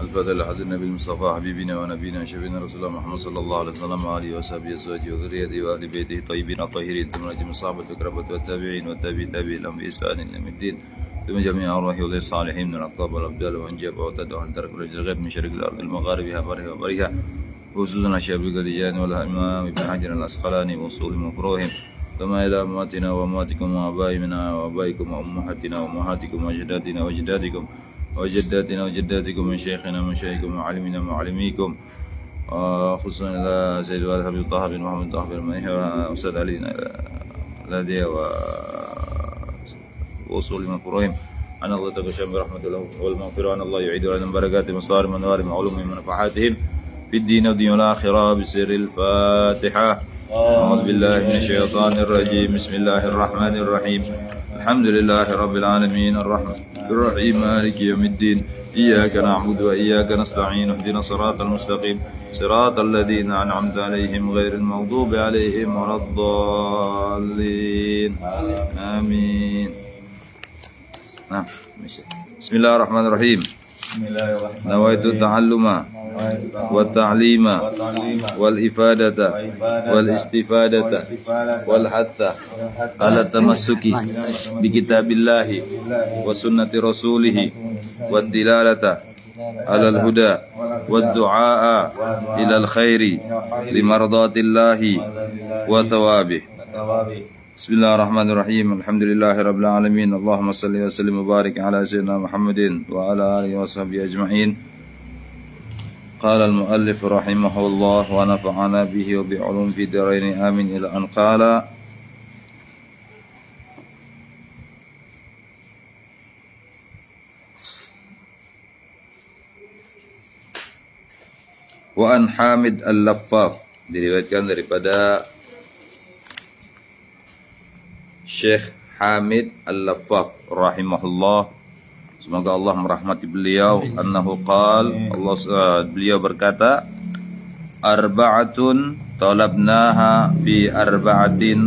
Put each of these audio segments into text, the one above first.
الفاتحة لحد النبي المصطفى حبيبنا ونبينا شفينا رسول الله محمد صلى الله عليه وسلم وآله وصحبه أزواجه وذريته وآل بيته الطيبين الطاهرين ثم نجم الصحابة الكرامة والتابعين والتابعين لهم بإحسان إلى يوم الدين ثم جميع أرواح ولي الصالحين من الأقطاب والأبدال وأنجاب وأوتاد وأهل درك رجل الغيب من شرق الأرض المغاربها برها وبرها خصوصا شيخ القديان والإمام ابن حجر الأسقلاني وصولهم وفروهم ثم إلى أمواتنا وأمواتكم وآبائنا وآبائكم وأمهاتنا وأمهاتكم وأجدادنا وأجدادكم وجداتنا وجداتكم من شيخنا من شيخكم وعلمنا وعلميكم خصوصا إلى سيد الوالد حبيب طه بن محمد طه بن ميحة وأستاذ علي الهدية وأصول من فروهم أن الله تغشى برحمة الله والمغفرة أن الله يعيد علينا بركات مصارم ونوارم علومهم ونفحاتهم في الدين والدين والآخرة بسر الفاتحة أعوذ بالله من الشيطان الرجيم بسم الله الرحمن الرحيم الحمد لله رب العالمين الرحمن الرحيم مالك يوم الدين إياك نعبد وإياك نستعين اهدنا الصراط المستقيم صراط الذين أنعمت عليهم غير المغضوب عليهم ولا الضالين آمين. بسم الله الرحمن الرحيم. نويت التعلم والتعليم والإفادة والاستفادة والحث على التمسك بكتاب الله وسنة رسوله والدلالة على الهدى والدعاء إلى الخير لمرضاة الله وثوابه. بسم الله الرحمن الرحيم الحمد لله رب العالمين اللهم صل وسلم وبارك على سيدنا محمد وعلى آله وصحبه أجمعين. قال المؤلف رحمه الله ونفعنا به وبعلوم في الدارين آمين إلى أن قال وأن حامد اللفاف, diriwayatkan daripada Syekh Hamid Al-Laffaf rahimahullah, semoga Allah merahmati beliau, annahu qal, beliau berkata, arba'atun talabnaha fi arba'atin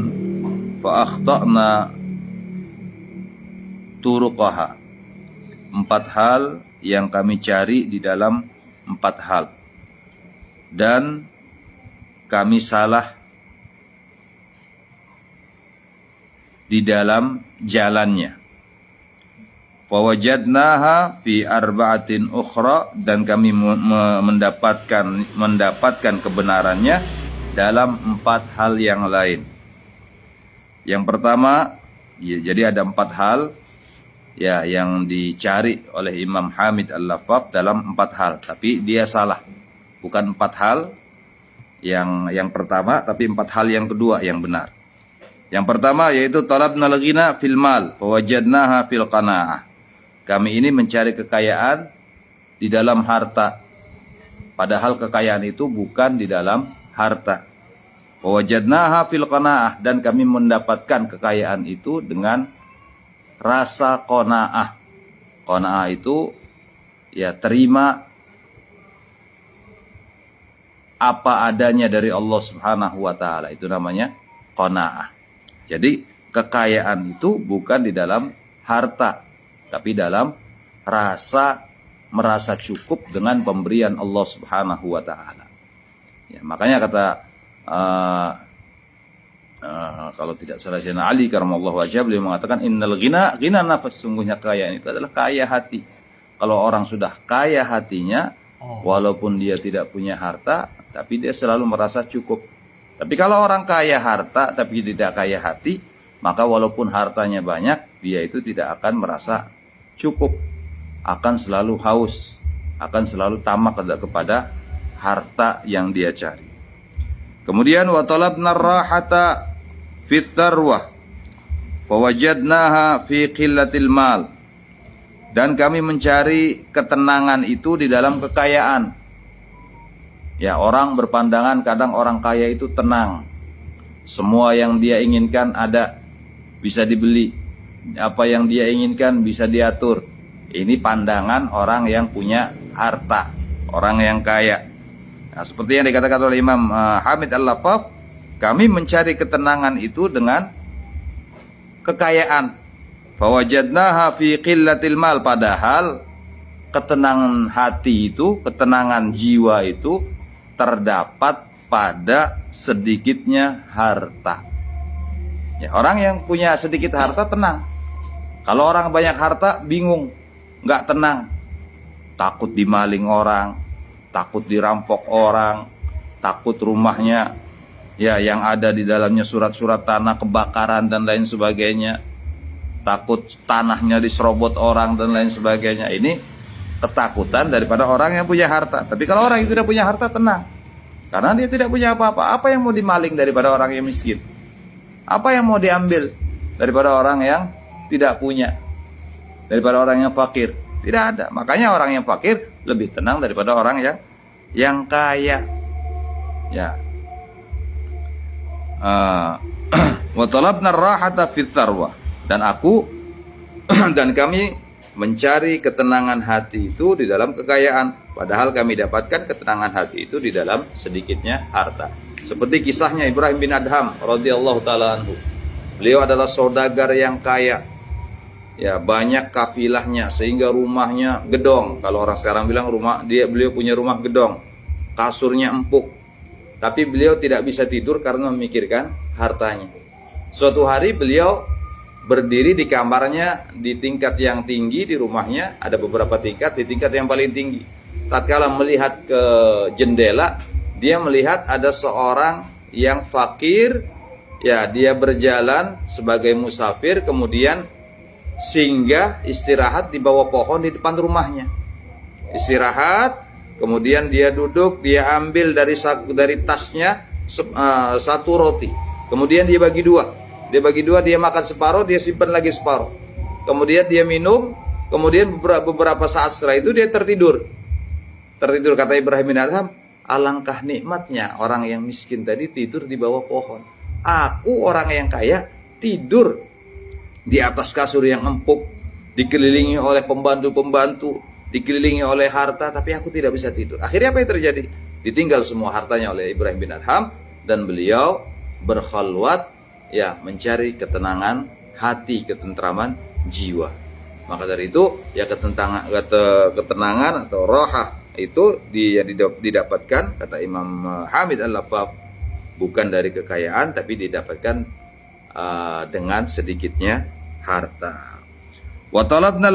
fa akhta'na turuqaha. 4 hal yang kami cari di dalam 4 hal dan kami salah di dalam jalannya. Fawajadnaha fi arba'atin ukhra, dan kami mendapatkan kebenarannya dalam 4 hal yang lain. Yang pertama, ya, jadi ada 4 hal ya yang dicari oleh Imam Hamid Al-Laffaf dalam 4 hal, tapi dia salah. Bukan 4 hal yang pertama, tapi 4 hal yang kedua yang benar. Yang pertama yaitu talabnal ghina fil mal fawajadnaha fil qanaah. Kami ini mencari kekayaan di dalam harta, padahal kekayaan itu bukan di dalam harta. Fawajadnaha fil qanaah, dan kami mendapatkan kekayaan itu dengan rasa qanaah. Qanaah itu ya terima apa adanya dari Allah Subhanahu wa taala, itu namanya qanaah. Jadi kekayaan itu bukan di dalam harta, tapi dalam merasa cukup dengan pemberian Allah Subhanahu wa taala. Ya, makanya kata kalau tidak salah Sayyidina Ali karamallahu wajhah, beliau mengatakan innal ghina nafas, sungguhnya kekayaan itu adalah kaya hati. Kalau orang sudah kaya hatinya, walaupun dia tidak punya harta, tapi dia selalu merasa cukup. Tapi kalau orang kaya harta tapi tidak kaya hati, maka walaupun hartanya banyak, dia itu tidak akan merasa cukup, akan selalu haus, akan selalu tamak kepada harta yang dia cari. Kemudian wa talabna rahata fi tharwah fawajadnaha fi qillatil mal, dan kami mencari ketenangan itu di dalam kekayaan. Ya, orang berpandangan kadang orang kaya itu tenang. Semua yang dia inginkan ada, bisa dibeli. Apa yang dia inginkan bisa diatur. Ini pandangan orang yang punya harta, orang yang kaya. Nah, seperti yang dikatakan oleh Imam Hamid Al-Laffaf, kami mencari ketenangan itu dengan kekayaan. Fawajadnaha fi qillatil mal, padahal ketenangan hati itu, ketenangan jiwa itu terdapat pada sedikitnya harta. Ya, orang yang punya sedikit harta tenang. Kalau orang banyak harta bingung, nggak tenang, takut dimaling orang, takut dirampok orang, takut rumahnya ya yang ada di dalamnya surat-surat tanah kebakaran dan lain sebagainya, takut tanahnya diserobot orang dan lain sebagainya. Ini ketakutan daripada orang yang punya harta. Tapi kalau orang yang tidak punya harta tenang, karena dia tidak punya apa-apa. Apa yang mau dimaling daripada orang yang miskin? Apa yang mau diambil daripada orang yang tidak punya, daripada orang yang fakir? Tidak ada. Makanya orang yang fakir lebih tenang daripada orang yang kaya. Ya. Wa talabna ar-rahata fit tharwa. Dan aku dan kami mencari ketenangan hati itu di dalam kekayaan, padahal kami dapatkan ketenangan hati itu di dalam sedikitnya harta. Seperti kisahnya Ibrahim bin Adham radhiyallahu taala anhu. Beliau adalah saudagar yang kaya. Ya, banyak kafilahnya sehingga rumahnya gedong. Kalau orang sekarang bilang beliau punya rumah gedong. Kasurnya empuk. Tapi beliau tidak bisa tidur karena memikirkan hartanya. Suatu hari beliau berdiri di kamarnya di tingkat yang tinggi di rumahnya, ada beberapa tingkat, di tingkat yang paling tinggi. Tatkala melihat ke jendela, dia melihat ada seorang yang fakir, ya dia berjalan sebagai musafir, kemudian singgah istirahat di bawah pohon di depan rumahnya. Istirahat, kemudian dia duduk, dia ambil dari tasnya satu roti, kemudian dia bagi dua. Dia makan separuh, dia simpan lagi separuh. Kemudian dia minum, kemudian beberapa saat setelah itu dia tertidur. Kata Ibrahim bin Adham, alangkah nikmatnya orang yang miskin tadi tidur di bawah pohon. Aku orang yang kaya tidur di atas kasur yang empuk, dikelilingi oleh pembantu-pembantu, dikelilingi oleh harta, tapi aku tidak bisa tidur. Akhirnya apa yang terjadi? Ditinggal semua hartanya oleh Ibrahim bin Adham dan beliau berkhalwat, ya, mencari ketenangan hati, ketentraman jiwa. Maka dari itu, ya ketenangan atau rohah itu didapatkan, kata Imam Hamid Al-Lafaf, bukan dari kekayaan, tapi didapatkan dengan sedikitnya harta. Wa talabna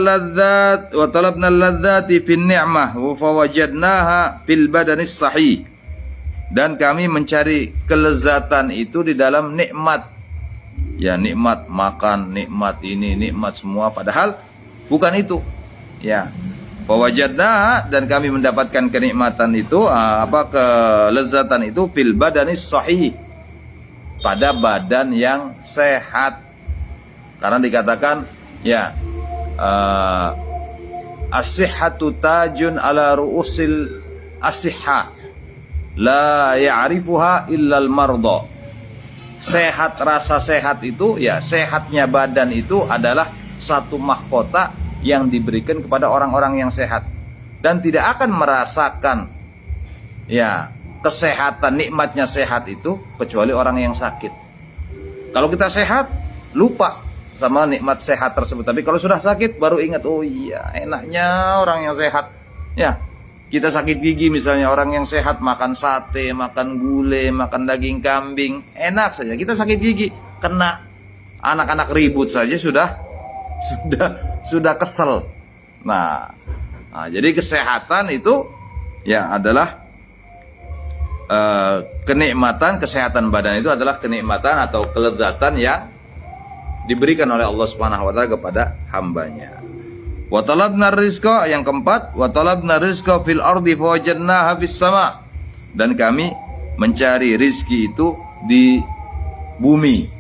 al-ladzati fin ni'mah wa fawajadnaha fil badanis sahih. Dan kami mencari kelezatan itu di dalam nikmat. Ya, nikmat makan, nikmat ini, nikmat semua, padahal bukan itu. Ya. Fawajadnaha, dan kami mendapatkan kenikmatan itu, kelezatan itu fil badanis sahih, pada badan yang sehat. Karena dikatakan, ya, as-sihhatu tajun ala ru'usil as-sihha, la ya'rifuha illal marda. Sehat, rasa sehat itu, ya, sehatnya badan itu adalah satu mahkota yang diberikan kepada orang-orang yang sehat, dan tidak akan merasakan, ya, kesehatan, nikmatnya sehat itu kecuali orang yang sakit. Kalau kita sehat, lupa sama nikmat sehat tersebut. Tapi kalau sudah sakit, baru ingat, oh iya, enaknya orang yang sehat. Ya, kita sakit gigi misalnya, orang yang sehat makan sate, makan gulai, makan daging kambing, enak saja. Kita sakit gigi, kena anak-anak ribut saja sudah kesel. Nah, jadi kesehatan itu, ya, adalah kenikmatan. Kesehatan badan itu adalah kenikmatan atau kelezatan yang diberikan oleh Allah Subhanahu wa taala kepada hambanya. Wa talabna rizqa, yang keempat, wa talabna rizqa fil ardi fawajadnaha fis sama. Dan kami mencari rizki itu di bumi,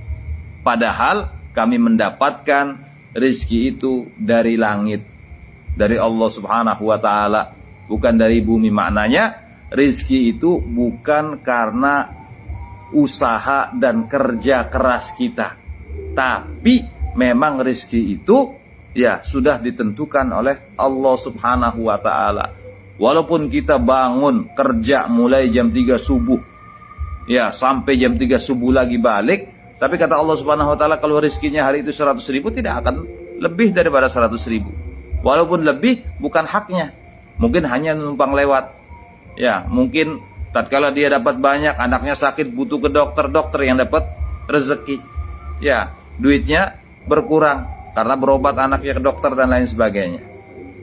padahal kami mendapatkan rizki itu dari langit, dari Allah Subhanahu wa taala, bukan dari bumi. Maknanya rizki itu bukan karena usaha dan kerja keras kita, tapi memang rizki itu, ya, sudah ditentukan oleh Allah Subhanahu wa taala. Walaupun kita bangun kerja mulai jam 3 subuh, ya, sampai jam 3 subuh lagi balik, tapi kata Allah Subhanahu wa taala, kalau rizkinya hari itu 100.000, tidak akan lebih daripada 100.000. Walaupun lebih bukan haknya. Mungkin hanya numpang lewat. Ya, mungkin tatkala dia dapat banyak, anaknya sakit butuh ke dokter yang dapat rezeki. Ya, duitnya berkurang karena berobat anaknya ke dokter dan lain sebagainya.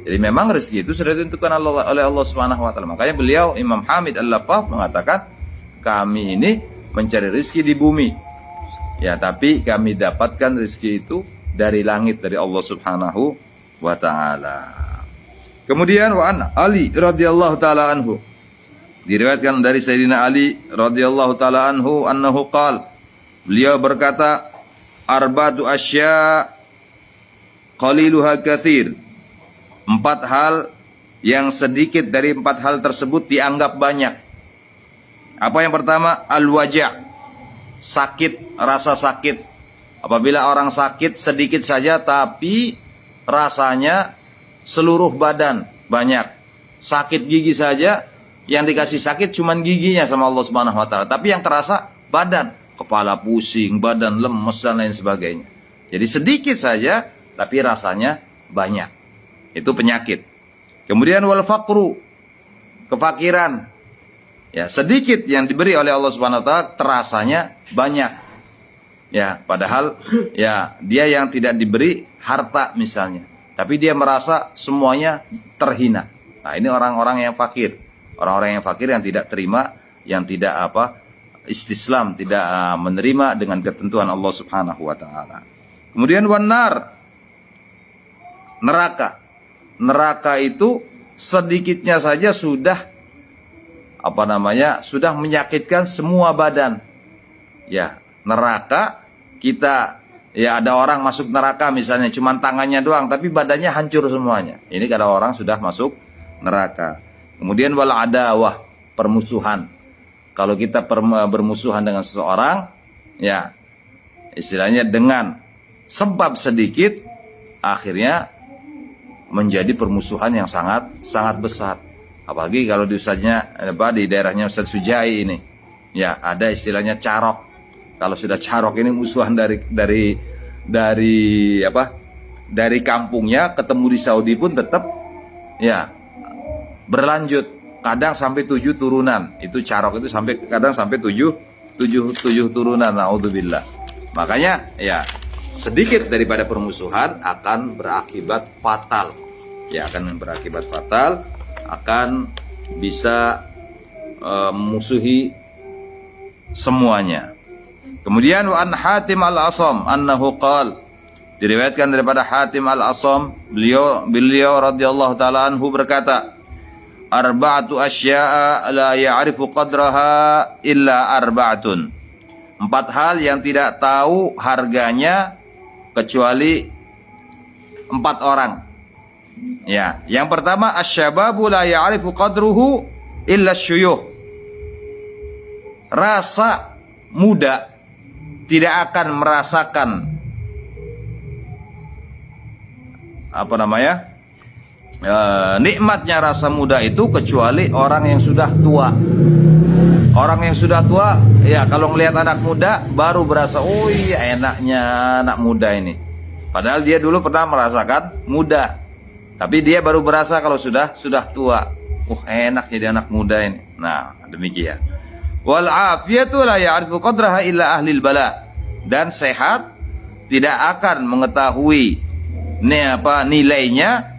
Jadi memang rezeki itu sudah ditentukan oleh Allah Subhanahu wa taala. Makanya beliau Imam Hamid Al-Laffaf mengatakan, kami ini mencari rezeki di bumi. Ya, tapi kami dapatkan rezeki itu dari langit, dari Allah Subhanahu wa taala. Kemudian wa an Ali radhiyallahu taala anhu. Diriwayatkan dari Sayyidina Ali radhiyallahu taala anhu annahu qala, beliau berkata, arba'atu asya qaliluha katsir. 4 hal yang sedikit dari 4 hal tersebut dianggap banyak. Apa yang pertama? Al-waja', sakit, rasa sakit. Apabila orang sakit sedikit saja tapi rasanya seluruh badan banyak. Sakit gigi saja, yang dikasih sakit cuman giginya sama Allah Subhanahu wa taala, tapi yang terasa badan, kepala pusing, badan lemes dan lain sebagainya. Jadi sedikit saja tapi rasanya banyak. Itu penyakit. Kemudian wal faqru, kefakiran. Ya, sedikit yang diberi oleh Allah Subhanahu wa taala terasanya banyak. Ya, padahal ya dia yang tidak diberi harta misalnya, tapi dia merasa semuanya terhina. Nah, ini orang-orang yang fakir. Orang-orang yang fakir yang tidak terima, yang tidak istislam, tidak menerima dengan ketentuan Allah Subhanahu wa taala. Kemudian wanar, neraka. Neraka itu sedikitnya saja sudah sudah menyakitkan semua badan. Ya, neraka kita, ya ada orang masuk neraka misalnya cuman tangannya doang tapi badannya hancur semuanya. Ini kalau orang sudah masuk neraka. Kemudian wal adawah, permusuhan. Kalau kita bermusuhan dengan seseorang, ya istilahnya dengan sebab sedikit akhirnya menjadi permusuhan yang sangat besar. Apalagi kalau di daerahnya Ustaz Sujai ini, ya ada istilahnya carok. Kalau sudah carok ini musuhan dari kampungnya ketemu di Saudi pun tetap ya berlanjut. Kadang sampai 7 turunan. Itu carok itu kadang sampai 7 turunan. Naudzubillah. Makanya ya sedikit daripada permusuhan akan berakibat fatal. Ya, akan berakibat fatal, akan bisa memusuhi semuanya. Kemudian wa an Hatim al-Asam annahu qala, diriwayatkan daripada Hatim al-Asam, beliau radhiyallahu taala anhu berkata, arba'atu asya'a la ya'rifu qadraha illa arba'atun. 4 hal yang tidak tahu harganya kecuali 4 orang. Ya, yang pertama asyababu la ya'rifu qadruhu illa syuyuh. Rasa muda tidak akan merasakan nikmatnya rasa muda itu kecuali orang yang sudah tua. Orang yang sudah tua, ya kalau ngelihat anak muda baru berasa, oh iya enaknya anak muda ini. Padahal dia dulu pernah merasakan muda, tapi dia baru berasa kalau sudah tua. Enak jadi anak muda ini. Nah, demikian. Wal afiyatu la ya'rifu qadraha illa ahlil bala. Dan sehat tidak akan mengetahui nilainya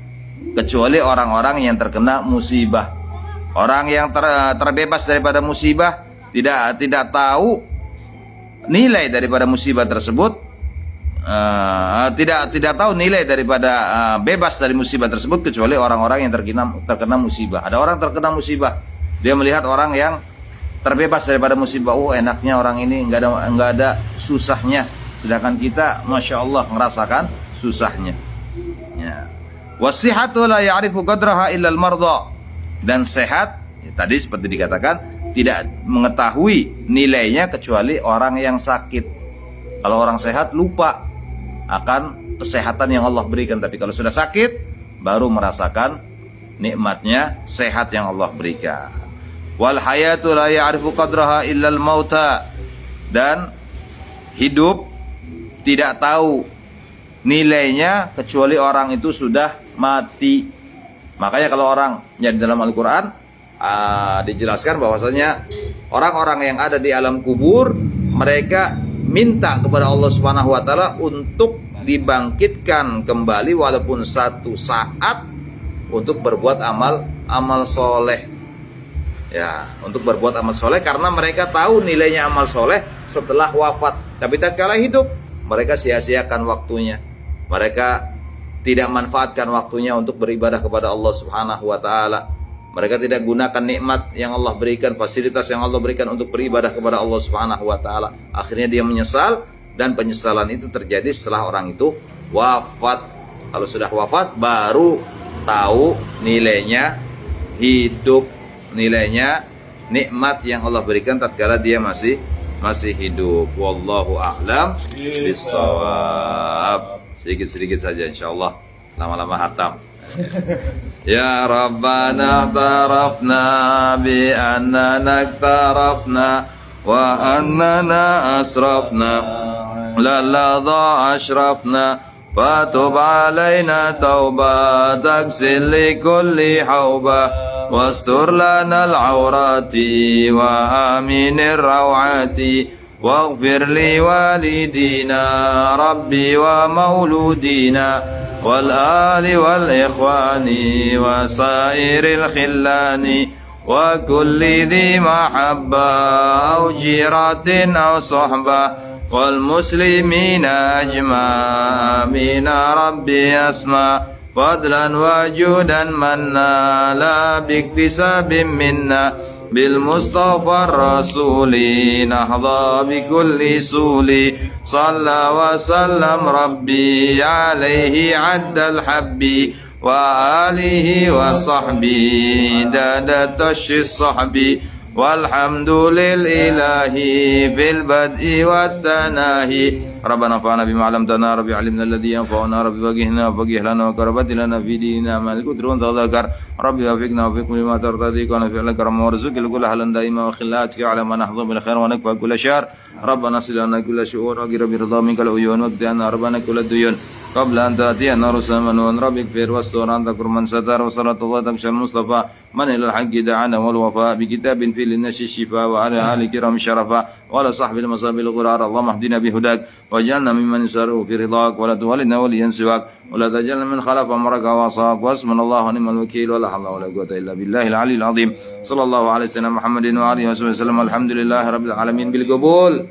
kecuali orang-orang yang terkena musibah. Orang yang terbebas daripada musibah tidak tahu nilai daripada musibah tersebut, tidak tahu nilai daripada bebas dari musibah tersebut kecuali orang-orang yang terkena musibah. Ada orang terkena musibah, dia melihat orang yang terbebas daripada musibah, enaknya orang ini nggak ada susahnya, sedangkan kita masya Allah ngerasakan susahnya. Ya. Wasihatu la ya'rifu qadraha illa al-mardha. Dan sehat, ya, tadi seperti dikatakan, tidak mengetahui nilainya kecuali orang yang sakit. Kalau orang sehat lupa akan kesehatan yang Allah berikan, tapi kalau sudah sakit baru merasakan nikmatnya sehat yang Allah berikan. Wal hayatu la ya'rifu qadraha illa al-mauta. Dan hidup tidak tahu nilainya kecuali orang itu sudah mati. Makanya kalau orang yang di dalam Al-Quran dijelaskan bahwasanya orang-orang yang ada di alam kubur, mereka minta kepada Allah Subhanahu wa taala untuk dibangkitkan kembali walaupun satu saat untuk berbuat amal soleh. Ya, untuk berbuat amal soleh karena mereka tahu nilainya amal soleh setelah wafat. Tapi tatkala hidup, mereka sia-siakan waktunya. Mereka tidak manfaatkan waktunya untuk beribadah kepada Allah Subhanahu wa taala. Mereka tidak gunakan nikmat yang Allah berikan, fasilitas yang Allah berikan untuk beribadah kepada Allah Subhanahu wa taala. Akhirnya dia menyesal, dan penyesalan itu terjadi setelah orang itu wafat. Kalau sudah wafat baru tahu nilainya hidup, nilainya nikmat yang Allah berikan tatkala dia masih hidup. Wallahu a'lam bishawab. Sedikit-sedikit saja insyaallah, lama-lama hatam. Ya Rabbana tarafna bi annana iktarafna wa annana asrafna lalladha ashrafna fatub alaina tauba taksil li kulli hauba wastur lana al-awrati wa aminir rawati واغفر لوالدينا ربي ومولودينا والآل والإخوان وسائر الخلان وكل ذي محبة أو جيرة أو صحبة والمسلمين أجمع آمين ربي أسمع فضلا وجودا منا لا باكتساب منا بالمصطفى الرسول نحظى بكل سول صلى وسلم ربي عليه عد الحب وآله وصحبه داد تشي الصحب والحمد لله في البدء والتناهي ربنا انفعنا بما علمتنا ربي علمنا الذي ينفعنا ربي فقهنا وفقه لنا وكربت لنا في ديننا ما الكدر وتذكر ربي وفقنا وفقكم لما ترتضيك ونفع لك رحمة وارزق الكل حلا دائما وخلاتك على ما نحظى بالخير ونكفى كل شر ربنا اصل لنا كل شؤون وقر برضا منك العيون واقضي ربنا كل الديون قبل أن تأتينا رسلا من ربك فير واستر أن تكر من ستر وصلاة الله تمشى المصطفى من إلى الحق دعانا والوفاء بكتاب في للنشي الشفاء وعلى آل كرام الشرفاء وعلى صحب المصاب الغرار اللهم اهدنا بهداك واجعلنا ممن يساره في رضاك ولا تولدنا وليا سواك ولا تجعلنا من خلف أمرك وعصاك واسمنا الله ونعم الوكيل ولا حول ولا قوة إلا بالله العلي العظيم صلى الله على سيدنا محمد وآله وصحبه وسلم الحمد لله رب العالمين بالقبول.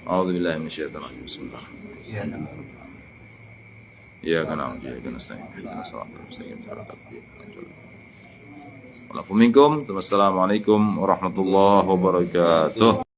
أعوذ بالله من الشيطان الرجيم بسم الله. إياك نعبد وإياك نستعين اهدنا الصراط المستقيم صراط الذين أنعمت عليهم. Assalamualaikum warahmatullahi wabarakatuh.